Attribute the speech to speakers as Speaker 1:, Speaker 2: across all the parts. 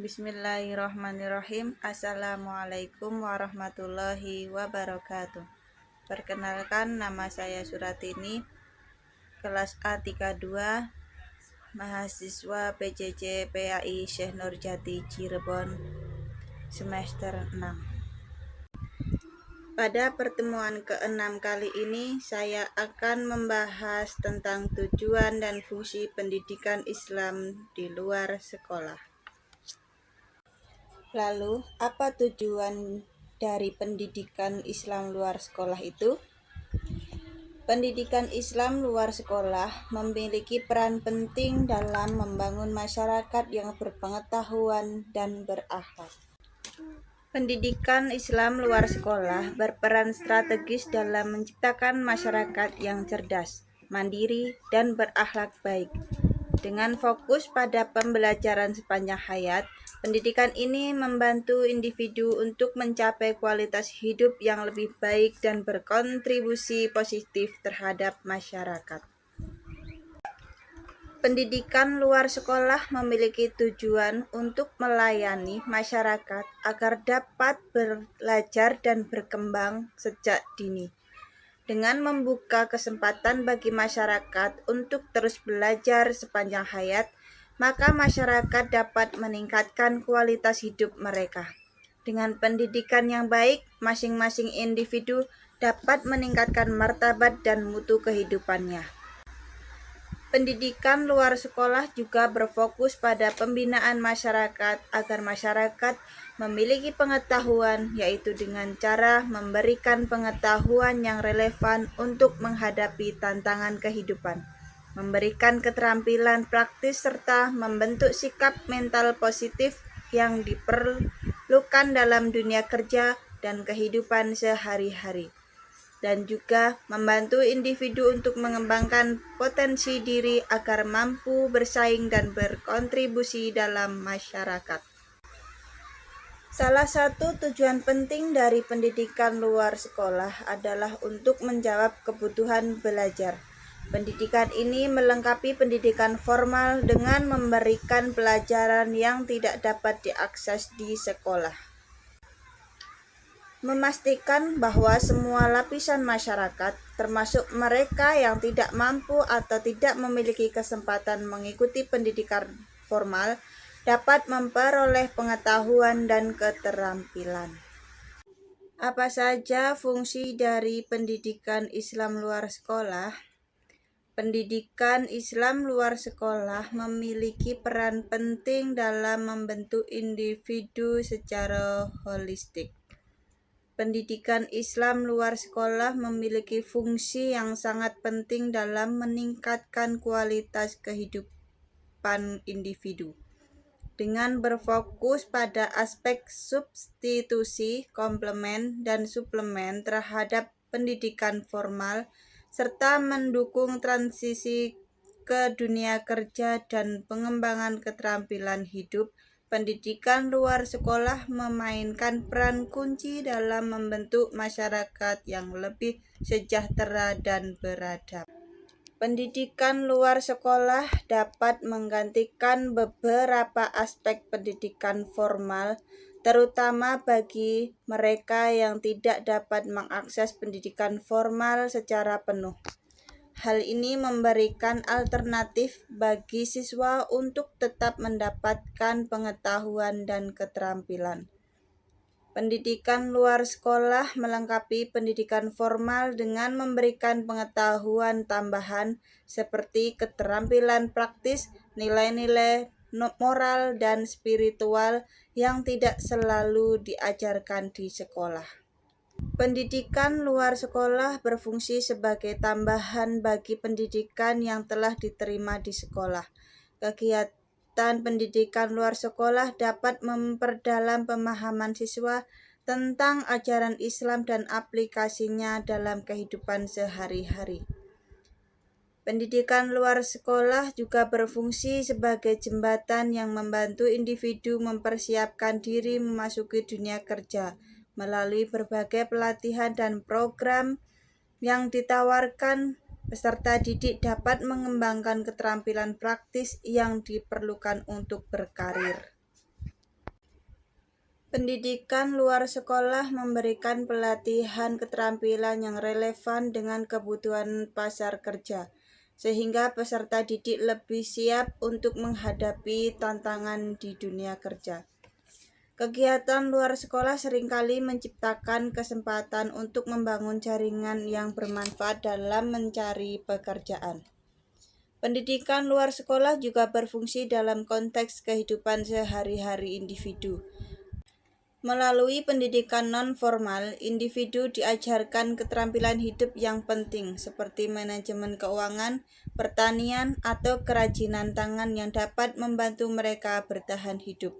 Speaker 1: Bismillahirrahmanirrahim. Assalamualaikum warahmatullahi wabarakatuh. Perkenalkan, nama saya Suratini, kelas A32, mahasiswa PJJ PAI Syekh Nurjati Cirebon, semester 6. Pada pertemuan ke-6 kali ini, saya akan membahas tentang tujuan dan fungsi pendidikan Islam di luar sekolah. Lalu, apa tujuan dari pendidikan Islam luar sekolah itu? Pendidikan Islam luar sekolah memiliki peran penting dalam membangun masyarakat yang berpengetahuan dan berakhlak. Pendidikan Islam luar sekolah berperan strategis dalam menciptakan masyarakat yang cerdas, mandiri, dan berakhlak baik. Dengan fokus pada pembelajaran sepanjang hayat, pendidikan ini membantu individu untuk mencapai kualitas hidup yang lebih baik dan berkontribusi positif terhadap masyarakat. Pendidikan luar sekolah memiliki tujuan untuk melayani masyarakat agar dapat belajar dan berkembang sejak dini. Dengan membuka kesempatan bagi masyarakat untuk terus belajar sepanjang hayat, maka masyarakat dapat meningkatkan kualitas hidup mereka. Dengan pendidikan yang baik, masing-masing individu dapat meningkatkan martabat dan mutu kehidupannya. Pendidikan luar sekolah juga berfokus pada pembinaan masyarakat agar masyarakat memiliki pengetahuan, yaitu dengan cara memberikan pengetahuan yang relevan untuk menghadapi tantangan kehidupan, memberikan keterampilan praktis serta membentuk sikap mental positif yang diperlukan dalam dunia kerja dan kehidupan sehari-hari, dan juga membantu individu untuk mengembangkan potensi diri agar mampu bersaing dan berkontribusi dalam masyarakat. Salah satu tujuan penting dari pendidikan luar sekolah adalah untuk menjawab kebutuhan belajar. Pendidikan ini melengkapi pendidikan formal dengan memberikan pelajaran yang tidak dapat diakses di sekolah. Memastikan bahwa semua lapisan masyarakat, termasuk mereka yang tidak mampu atau tidak memiliki kesempatan mengikuti pendidikan formal, dapat memperoleh pengetahuan dan keterampilan. Apa saja fungsi dari pendidikan Islam luar sekolah? Pendidikan Islam luar sekolah memiliki peran penting dalam membentuk individu secara holistik. Pendidikan Islam luar sekolah memiliki fungsi yang sangat penting dalam meningkatkan kualitas kehidupan individu. Dengan berfokus pada aspek substitusi, komplement, dan suplemen terhadap pendidikan formal, serta mendukung transisi ke dunia kerja dan pengembangan keterampilan hidup, pendidikan luar sekolah memainkan peran kunci dalam membentuk masyarakat yang lebih sejahtera dan beradab. Pendidikan luar sekolah dapat menggantikan beberapa aspek pendidikan formal, terutama bagi mereka yang tidak dapat mengakses pendidikan formal secara penuh. Hal ini memberikan alternatif bagi siswa untuk tetap mendapatkan pengetahuan dan keterampilan. Pendidikan luar sekolah melengkapi pendidikan formal dengan memberikan pengetahuan tambahan seperti keterampilan praktis, nilai-nilai moral dan spiritual yang tidak selalu diajarkan di sekolah. Pendidikan luar sekolah berfungsi sebagai tambahan bagi pendidikan yang telah diterima di sekolah. Kegiatan pendidikan luar sekolah dapat memperdalam pemahaman siswa tentang ajaran Islam dan aplikasinya dalam kehidupan sehari-hari. Pendidikan luar sekolah juga berfungsi sebagai jembatan yang membantu individu mempersiapkan diri memasuki dunia kerja melalui berbagai pelatihan dan program yang ditawarkan. Peserta didik dapat mengembangkan keterampilan praktis yang diperlukan untuk berkarir. Pendidikan luar sekolah memberikan pelatihan keterampilan yang relevan dengan kebutuhan pasar kerja, sehingga peserta didik lebih siap untuk menghadapi tantangan di dunia kerja. Kegiatan luar sekolah seringkali menciptakan kesempatan untuk membangun jaringan yang bermanfaat dalam mencari pekerjaan. Pendidikan luar sekolah juga berfungsi dalam konteks kehidupan sehari-hari individu. Melalui pendidikan non-formal, individu diajarkan keterampilan hidup yang penting seperti manajemen keuangan, pertanian, atau kerajinan tangan yang dapat membantu mereka bertahan hidup.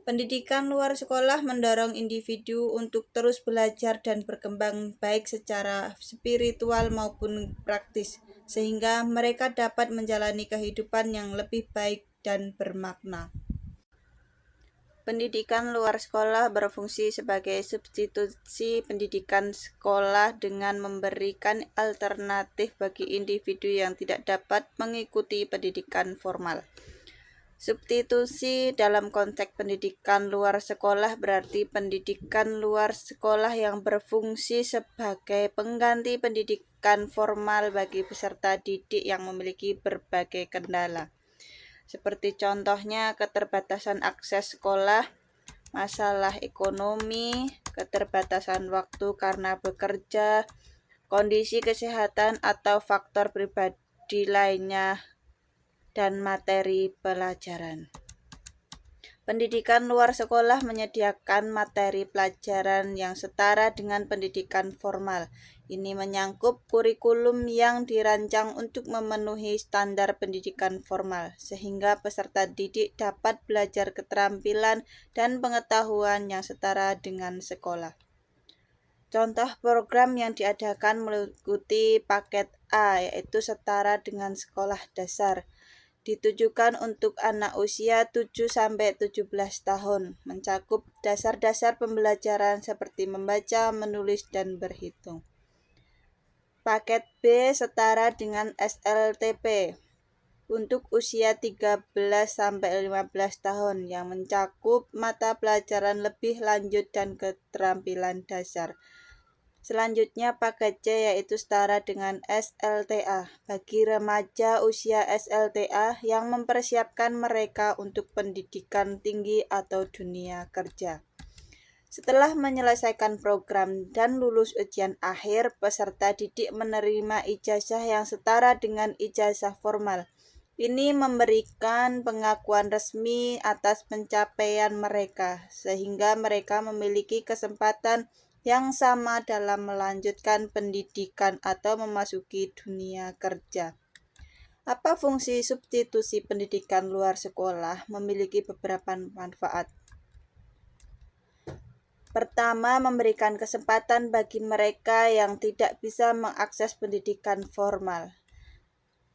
Speaker 1: Pendidikan luar sekolah mendorong individu untuk terus belajar dan berkembang baik secara spiritual maupun praktis, sehingga mereka dapat menjalani kehidupan yang lebih baik dan bermakna. Pendidikan luar sekolah berfungsi sebagai substitusi pendidikan sekolah dengan memberikan alternatif bagi individu yang tidak dapat mengikuti pendidikan formal. Substitusi dalam konteks pendidikan luar sekolah berarti pendidikan luar sekolah yang berfungsi sebagai pengganti pendidikan formal bagi peserta didik yang memiliki berbagai kendala. Seperti contohnya keterbatasan akses sekolah, masalah ekonomi, keterbatasan waktu karena bekerja, kondisi kesehatan atau faktor pribadi lainnya, dan materi pelajaran. Pendidikan luar sekolah menyediakan materi pelajaran yang setara dengan pendidikan formal. Ini menyangkut kurikulum yang dirancang untuk memenuhi standar pendidikan formal, sehingga peserta didik dapat belajar keterampilan dan pengetahuan yang setara dengan sekolah. Contoh program yang diadakan meliputi paket A, yaitu setara dengan sekolah dasar. Ditujukan untuk anak usia 7-17 tahun, mencakup dasar-dasar pembelajaran seperti membaca, menulis, dan berhitung. Paket B setara dengan SLTP untuk usia 13-15 tahun yang mencakup mata pelajaran lebih lanjut dan keterampilan dasar. Selanjutnya paket C yaitu setara dengan SLTA bagi remaja usia SLTA yang mempersiapkan mereka untuk pendidikan tinggi atau dunia kerja. Setelah menyelesaikan program dan lulus ujian akhir, peserta didik menerima ijazah yang setara dengan ijazah formal. Ini memberikan pengakuan resmi atas pencapaian mereka, sehingga mereka memiliki kesempatan yang sama dalam melanjutkan pendidikan atau memasuki dunia kerja. Apa fungsi substitusi pendidikan luar sekolah? Memiliki beberapa manfaat. Pertama, memberikan kesempatan bagi mereka yang tidak bisa mengakses pendidikan formal.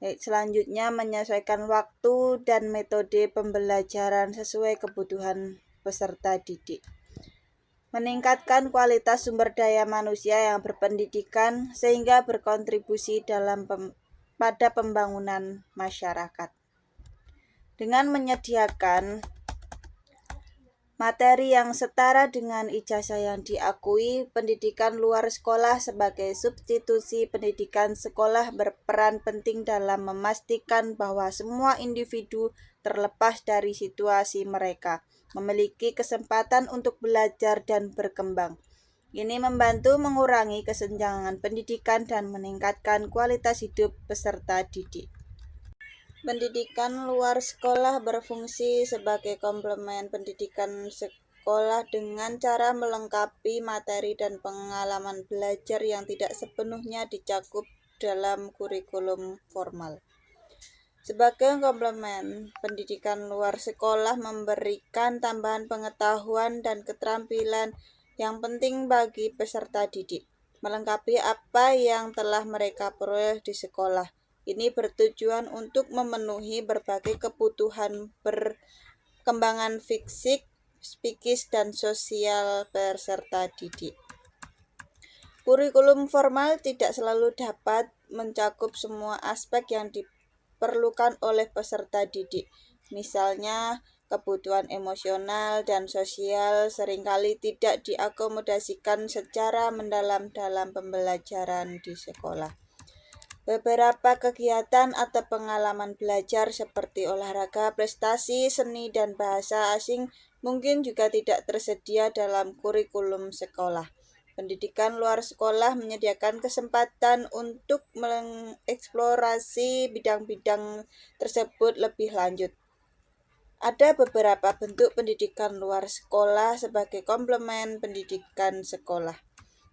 Speaker 1: Selanjutnya, menyesuaikan waktu dan metode pembelajaran sesuai kebutuhan peserta didik. Meningkatkan kualitas sumber daya manusia yang berpendidikan sehingga berkontribusi pada pembangunan masyarakat. Dengan menyediakan materi yang setara dengan ijazah yang diakui, pendidikan luar sekolah sebagai substitusi pendidikan sekolah berperan penting dalam memastikan bahwa semua individu terlepas dari situasi mereka memiliki kesempatan untuk belajar dan berkembang. Ini membantu mengurangi kesenjangan pendidikan dan meningkatkan kualitas hidup peserta didik. Pendidikan luar sekolah berfungsi sebagai komplement pendidikan sekolah dengan cara melengkapi materi dan pengalaman belajar yang tidak sepenuhnya dicakup dalam kurikulum formal. Sebagai komplement, pendidikan luar sekolah memberikan tambahan pengetahuan dan keterampilan yang penting bagi peserta didik, melengkapi apa yang telah mereka peroleh di sekolah. Ini bertujuan untuk memenuhi berbagai kebutuhan perkembangan fisik, psikis, dan sosial peserta didik. Kurikulum formal tidak selalu dapat mencakup semua aspek yang diperlukan oleh peserta didik. Misalnya, kebutuhan emosional dan sosial seringkali tidak diakomodasikan secara mendalam dalam pembelajaran di sekolah. Beberapa kegiatan atau pengalaman belajar seperti olahraga, prestasi, seni, dan bahasa asing mungkin juga tidak tersedia dalam kurikulum sekolah. Pendidikan luar sekolah menyediakan kesempatan untuk mengeksplorasi bidang-bidang tersebut lebih lanjut. Ada beberapa bentuk pendidikan luar sekolah sebagai komplement pendidikan sekolah.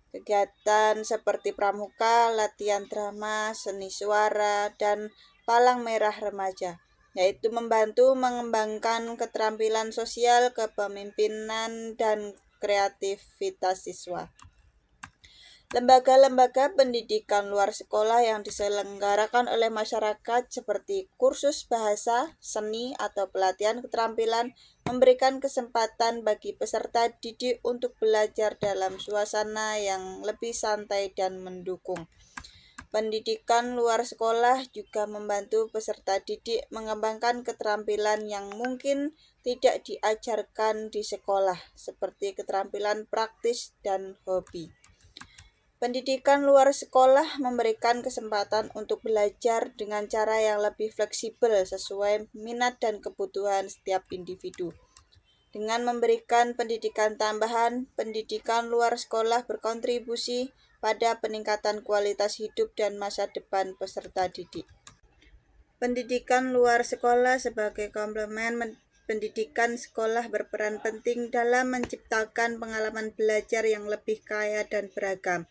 Speaker 1: Kegiatan seperti pramuka, latihan drama, seni suara, dan palang merah remaja, yaitu membantu mengembangkan keterampilan sosial, kepemimpinan, dan kreativitas siswa. Lembaga-lembaga pendidikan luar sekolah yang diselenggarakan oleh masyarakat seperti kursus bahasa, seni, atau pelatihan keterampilan memberikan kesempatan bagi peserta didik untuk belajar dalam suasana yang lebih santai dan mendukung. Pendidikan luar sekolah juga membantu peserta didik mengembangkan keterampilan yang mungkin tidak diajarkan di sekolah, seperti keterampilan praktis dan hobi. Pendidikan luar sekolah memberikan kesempatan untuk belajar dengan cara yang lebih fleksibel sesuai minat dan kebutuhan setiap individu. Dengan memberikan pendidikan tambahan, pendidikan luar sekolah berkontribusi pada peningkatan kualitas hidup dan masa depan peserta didik. Pendidikan luar sekolah sebagai komplement pendidikan sekolah berperan penting dalam menciptakan pengalaman belajar yang lebih kaya dan beragam.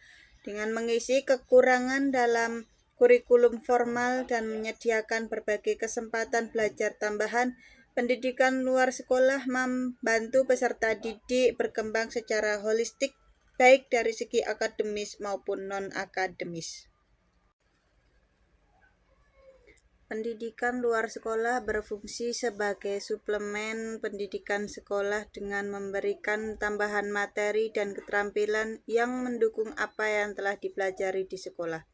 Speaker 1: Dengan mengisi kekurangan dalam kurikulum formal dan menyediakan berbagai kesempatan belajar tambahan, pendidikan luar sekolah membantu peserta didik berkembang secara holistik, baik dari segi akademis maupun non-akademis. Pendidikan luar sekolah berfungsi sebagai suplemen pendidikan sekolah dengan memberikan tambahan materi dan keterampilan yang mendukung apa yang telah dipelajari di sekolah.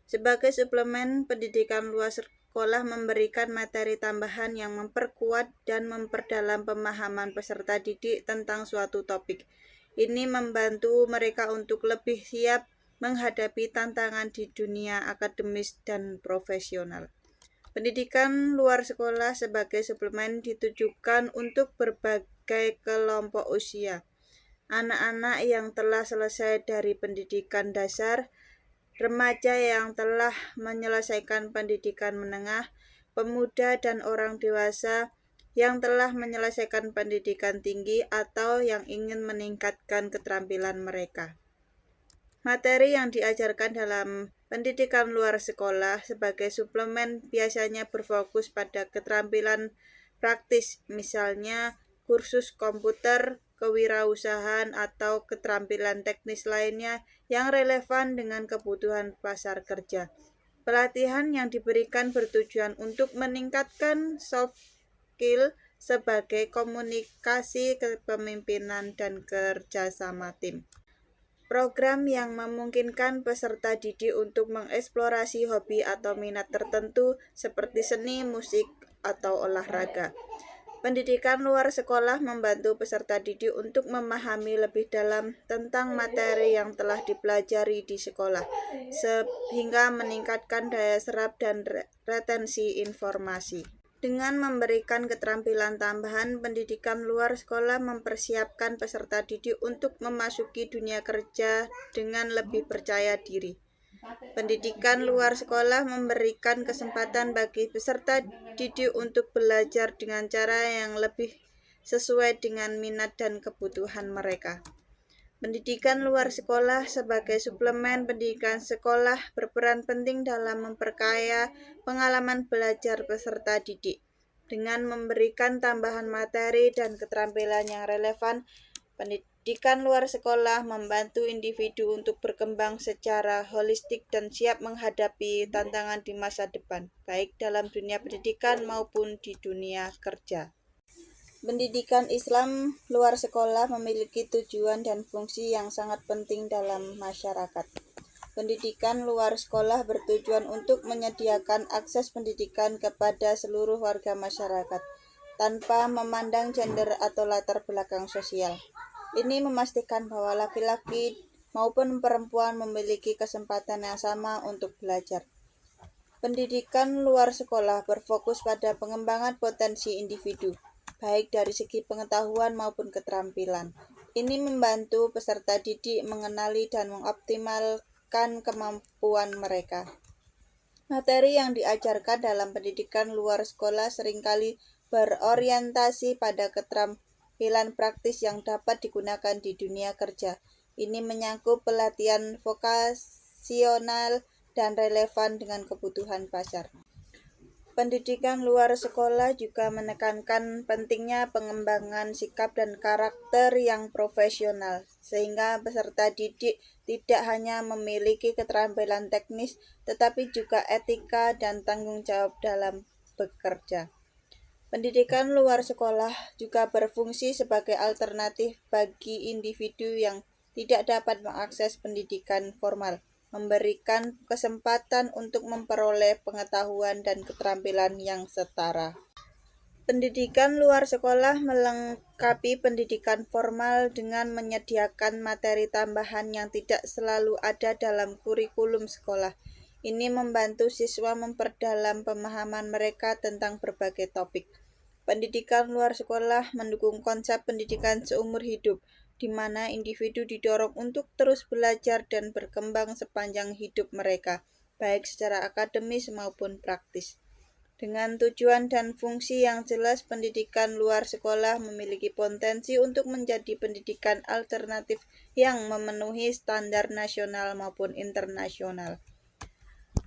Speaker 1: Sebagai suplemen, pendidikan luar sekolah memberikan materi tambahan yang memperkuat dan memperdalam pemahaman peserta didik tentang suatu topik. Ini membantu mereka untuk lebih siap menghadapi tantangan di dunia akademis dan profesional. Pendidikan luar sekolah sebagai suplemen ditujukan untuk berbagai kelompok usia. Anak-anak yang telah selesai dari pendidikan dasar, remaja yang telah menyelesaikan pendidikan menengah, pemuda dan orang dewasa yang telah menyelesaikan pendidikan tinggi atau yang ingin meningkatkan keterampilan mereka. Materi yang diajarkan dalam pendidikan luar sekolah sebagai suplemen biasanya berfokus pada keterampilan praktis, misalnya kursus komputer, kewirausahaan, atau keterampilan teknis lainnya yang relevan dengan kebutuhan pasar kerja. Pelatihan yang diberikan bertujuan untuk meningkatkan soft skill sebagai komunikasi, kepemimpinan, dan kerjasama tim. Program yang memungkinkan peserta didik untuk mengeksplorasi hobi atau minat tertentu seperti seni, musik, atau olahraga. Pendidikan luar sekolah membantu peserta didik untuk memahami lebih dalam tentang materi yang telah dipelajari di sekolah, sehingga meningkatkan daya serap dan retensi informasi. Dengan memberikan keterampilan tambahan, pendidikan luar sekolah mempersiapkan peserta didik untuk memasuki dunia kerja dengan lebih percaya diri. Pendidikan luar sekolah memberikan kesempatan bagi peserta didik untuk belajar dengan cara yang lebih sesuai dengan minat dan kebutuhan mereka. Pendidikan luar sekolah sebagai suplemen pendidikan sekolah berperan penting dalam memperkaya pengalaman belajar peserta didik. Dengan memberikan tambahan materi dan keterampilan yang relevan, pendidikan luar sekolah membantu individu untuk berkembang secara holistik dan siap menghadapi tantangan di masa depan, baik dalam dunia pendidikan maupun di dunia kerja. Pendidikan Islam luar sekolah memiliki tujuan dan fungsi yang sangat penting dalam masyarakat. Pendidikan luar sekolah bertujuan untuk menyediakan akses pendidikan kepada seluruh warga masyarakat. tanpa memandang gender atau latar belakang sosial. Ini memastikan bahwa laki-laki maupun perempuan memiliki kesempatan yang sama untuk belajar. Pendidikan luar sekolah berfokus pada pengembangan potensi individu, baik dari segi pengetahuan maupun keterampilan. Ini membantu peserta didik mengenali dan mengoptimalkan kemampuan mereka. Materi yang diajarkan dalam pendidikan luar sekolah seringkali berorientasi pada keterampilan praktis yang dapat digunakan di dunia kerja. Ini menyangkut pelatihan vokasional dan relevan dengan kebutuhan pasar. Pendidikan luar sekolah juga menekankan pentingnya pengembangan sikap dan karakter yang profesional, sehingga peserta didik tidak hanya memiliki keterampilan teknis, tetapi juga etika dan tanggung jawab dalam bekerja. Pendidikan luar sekolah juga berfungsi sebagai alternatif bagi individu yang tidak dapat mengakses pendidikan formal, memberikan kesempatan untuk memperoleh pengetahuan dan keterampilan yang setara. Pendidikan luar sekolah melengkapi pendidikan formal dengan menyediakan materi tambahan yang tidak selalu ada dalam kurikulum sekolah. Ini membantu siswa memperdalam pemahaman mereka tentang berbagai topik. Pendidikan luar sekolah mendukung konsep pendidikan seumur hidup, di mana individu didorong untuk terus belajar dan berkembang sepanjang hidup mereka, baik secara akademis maupun praktis. Dengan tujuan dan fungsi yang jelas, pendidikan luar sekolah memiliki potensi untuk menjadi pendidikan alternatif yang memenuhi standar nasional maupun internasional.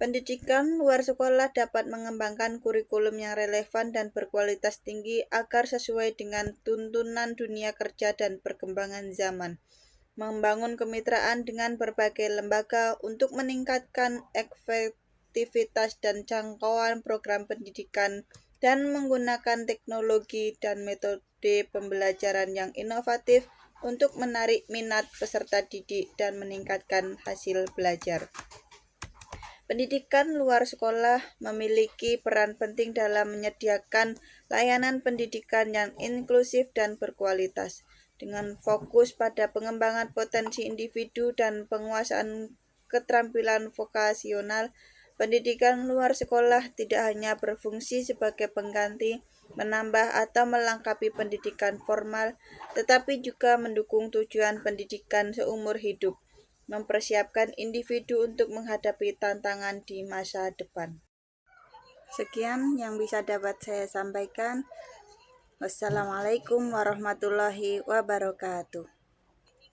Speaker 1: Pendidikan luar sekolah dapat mengembangkan kurikulum yang relevan dan berkualitas tinggi agar sesuai dengan tuntunan dunia kerja dan perkembangan zaman. Membangun kemitraan dengan berbagai lembaga untuk meningkatkan efektivitas dan jangkauan program pendidikan dan menggunakan teknologi dan metode pembelajaran yang inovatif untuk menarik minat peserta didik dan meningkatkan hasil belajar. Pendidikan luar sekolah memiliki peran penting dalam menyediakan layanan pendidikan yang inklusif dan berkualitas. Dengan fokus pada pengembangan potensi individu dan penguasaan keterampilan vokasional, pendidikan luar sekolah tidak hanya berfungsi sebagai pengganti, menambah atau melengkapi pendidikan formal, tetapi juga mendukung tujuan pendidikan seumur hidup, mempersiapkan individu untuk menghadapi tantangan di masa depan. Sekian yang bisa dapat saya sampaikan. Wassalamualaikum warahmatullahi wabarakatuh.